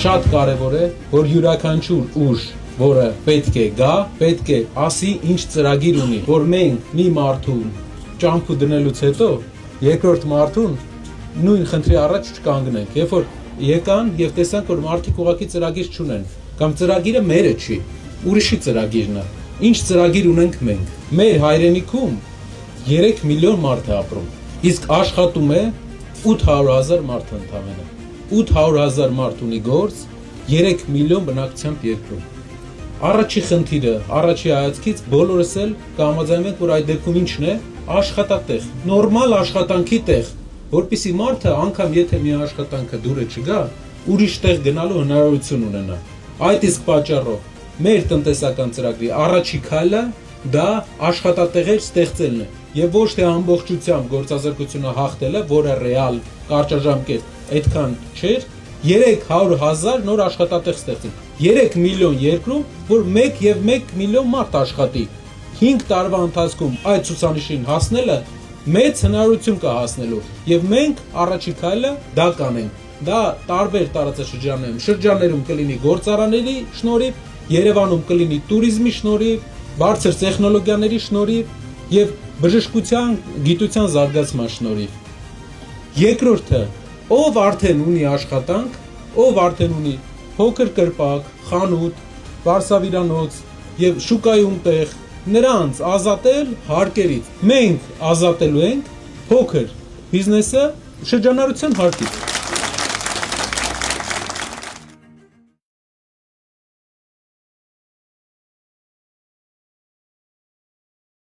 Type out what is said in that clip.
շատ կարևոր է, որ յուրաքանչյուր ուժ, որը պետք է գա, պետք է ասի ինչ ծրագիր ունի, որ մենք մի մարդուն ճամփու դնելուց հետո երկրորդ մարդուն նույն խնդրի առաջ չկանգնենք, երբ որ եկան եւ տեսանք, որ մարդիկ ուղղակի ծրագիր չունեն, կամ ծրագիրը մերը չի, ուրիշի ծրագիրն է։ Ինչ ծրագիր ունենք մենք։ Մեր հայրենիքում 3 միլիոն մարդ է ապրում, իսկ աշխատում է 800,000 մարդ ընդամենը։ 800,000 մարդ ունի գործ 3 միլիոն բնակչությամբ երկրում։ Առաջի խնդիրը, առաջի հայացքից բոլորս էլ կհամաձայնենք, որ այդ դեպքում ինչն է, աշխատատեղ, նորմալ աշխատանքի տեղ, որպեսզի մարդը անգամ եթե մի աշխատանքը դուրը չգա, ուրիշ տեղ գնալու հնարավորություն ունենա։ Այդ իսկ պատճառով մեր տնտեսական ծրագրի առաջի քայլը դա աշխատատեղեր ստեղծելն է եւ ոչ թե ամբողջությամբ գործազրկությունը հաղթելը, որը ռեալ կարճաժամկետ այդքան չէր, 300,000 նոր աշխատատեղ ստեղծել։ 3 միլիոն երկրում, որ 1 միլիոն մարդ աշխատի։ 5 տարվա ընթացքում այդ ցուցանիշին հասնելը մեծ հնարավորություն կա հասնելու եւ մենք առաջի քայլը դա կանենք։ Դա տարբեր շրջաններում կլինի գործարանների շնորհիվ, Երևանում կլինի туриզմի շնորհիվ, բարձր տեխնոլոգիաների շնորհիվ եւ բժշկության գիտության զարգացման շնորհիվ։ Երկրորդը, ով արդեն ունի աշխատանք, ով արդեն ունի փոքր կրպակ, խանութ, վարսավիրանոց եւ շուկայում տեղ, նրանց ազատել հարկերից։ Մենք ազատելու ենք փոքր բիզնեսը շրջանառության հարկից։